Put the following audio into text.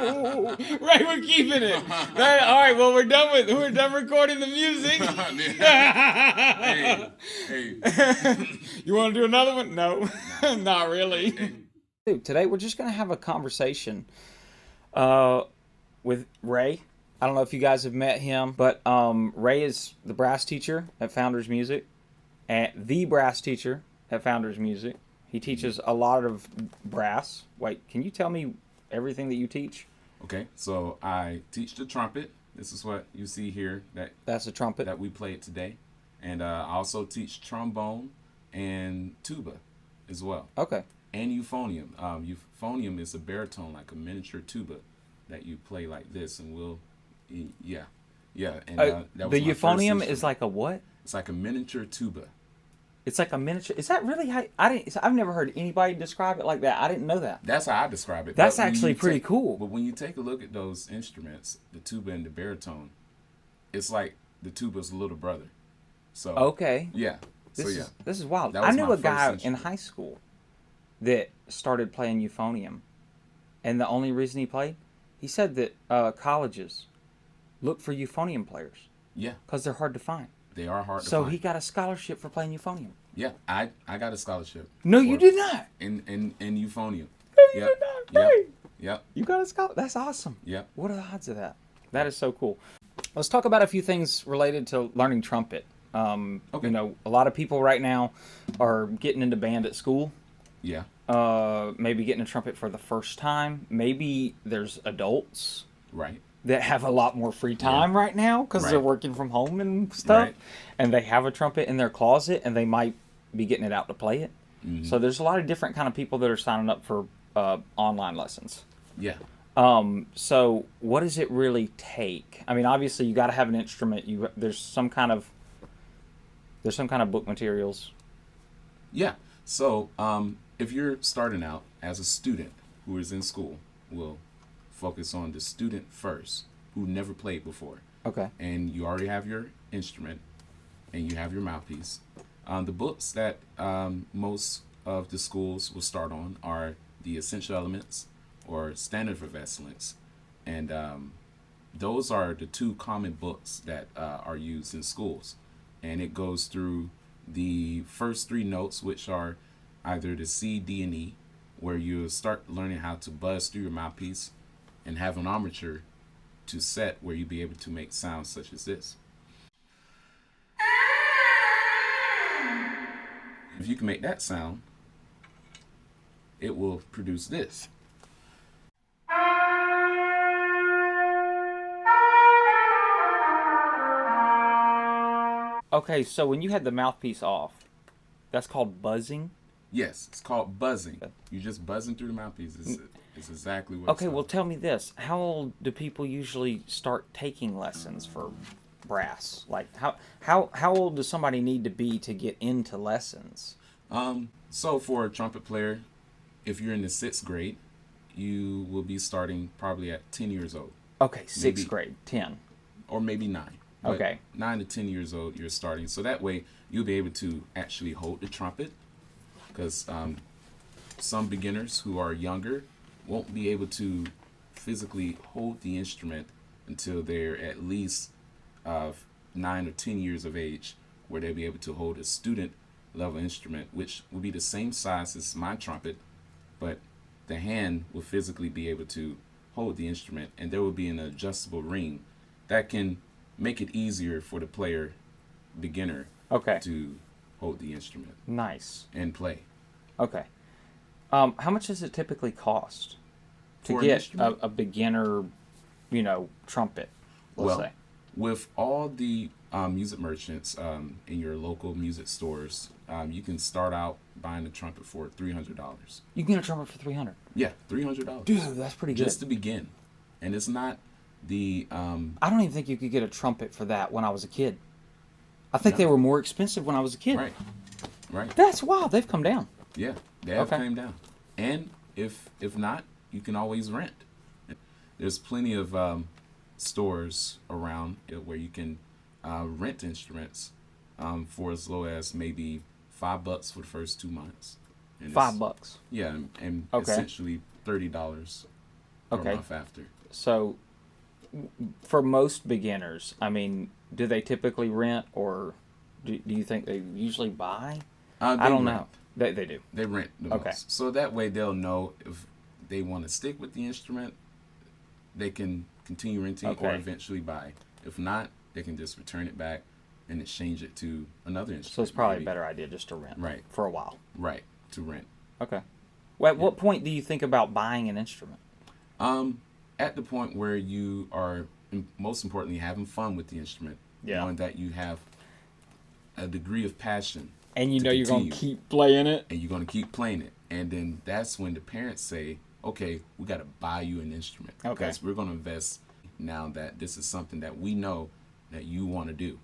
Right, we're keeping it. All right, well, we're done recording the music. Hey. You want to do another one? No, not really. Hey. Today we're just gonna have a conversation with Ray. I don't know if you guys have met him, but Ray is the brass teacher at Founders Music, and the brass teacher at Founders Music. He teaches a lot of brass. Wait, can you tell me everything that you teach? Okay, so I teach the trumpet. This is what you see here. That's a trumpet that we played today, and I also teach trombone and tuba as well. Okay. And euphonium. Euphonium is a baritone, like a miniature tuba that you play like this, and yeah. And that was the my first euphonium instrument. is like a what? It's like a miniature tuba. It's like a miniature. Is that really how? I've never heard anybody describe it like that. I didn't know that. That's how I describe it. That's But when actually you pretty take- cool. But when you take a look at those instruments, the tuba and the baritone, it's like the tuba's little brother. So Okay. yeah. This is wild. That I was knew my a guy first in instrument. high school that started playing euphonium, and the only reason he played, he said that colleges look for euphonium players Yeah, because they're hard to find. they are hard to So find. he got a scholarship for playing euphonium. Yeah, I got a scholarship. No, you did not. In euphonium. No, you Yep. did not. Ray. Yep. You got a scholarship. That's awesome. Yep. What are the odds of that? That is so cool. Let's talk about a few things related to learning trumpet. Okay. You know, a lot of people right now are getting into band at school. Yeah. Maybe getting a trumpet for the first time. Maybe there's adults Right. that have a lot more free time right now because they're Right. working from home and stuff. Right. And they have a trumpet in their closet and they might be getting it out to play it. Mm-hmm. So there's a lot of different kind of people that are signing up for online lessons. Yeah. So what does it really take? I mean, obviously you got to have an instrument. There's some kind of book materials. Yeah. So, if you're starting out as a student who is in school, we'll focus on the student first who never played before. Okay. And you already have your instrument and you have your mouthpiece. The books that most of the schools will start on are the Essential Elements or Standard of Excellence. And those are the two common books that are used in schools. And it goes through the first three notes, which are either the C, D, and E, where you start learning how to buzz through your mouthpiece and have an armature to set where you'll be able to make sounds such as this. If you can make that sound, it will produce this. Okay, so when you had the mouthpiece off, that's called buzzing? Yes, it's called buzzing. You're just buzzing through the mouthpiece. It's exactly what Okay, it's well called. tell me this. How old do people usually start taking lessons for brass? Like how old does somebody need to be to get into lessons? So for a trumpet player, if you're in the 6th grade, you will be starting probably at 10 years old. Okay, 6th Maybe. grade, 10. Or maybe 9. But Okay. 9 to 10 years old, you're starting. So that way, you'll be able to actually hold the trumpet. Because some beginners who are younger won't be able to physically hold the instrument until they're at least 9 or 10 years of age, where they'll be able to hold a student level instrument, which will be the same size as my trumpet, but the hand will physically be able to hold the instrument, and there will be an adjustable ring that can make it easier for the beginner, Okay. to hold the instrument Nice. and play. Okay. How much does it typically cost to For an get instrument? a beginner, trumpet, let's say? With all the music merchants in your local music stores, you can start out buying a trumpet for $300. You can get a trumpet for $300. Yeah, $300. Dude, that's pretty good. Just to begin. And it's not the I don't even think you could get a trumpet for that when I was a kid. I think they were more expensive when I was a kid. right. That's wild. They've come down. Yeah, they have Okay. came down. And if not, you can always rent. There's plenty of stores around where you can rent instruments for as low as maybe $5 for the first 2 months. And it's- $5. Yeah, and Okay. essentially $30 per Okay. month after. So, for most beginners, I mean, do they typically rent, or do you think they usually buy? I don't know. They do. They rent the Okay. most. So that way they'll know if they want to stick with the instrument, they can continue renting or Okay. eventually buy. If not, they can just return it back and exchange it to another instrument. So it's probably maybe. a better idea just to rent, Right. for a while. Right, to rent. Okay. Well, at what point do you think about buying an instrument? At the point where you are, most importantly, having fun with the instrument, Yeah. knowing that you have a degree of passion, And you to know you're going to continue. keep playing it? and you're going to keep playing it. And then that's when the parents say, okay, we got to buy you an instrument. Okay. Because we're going to invest now that this is something that we know that you want to do.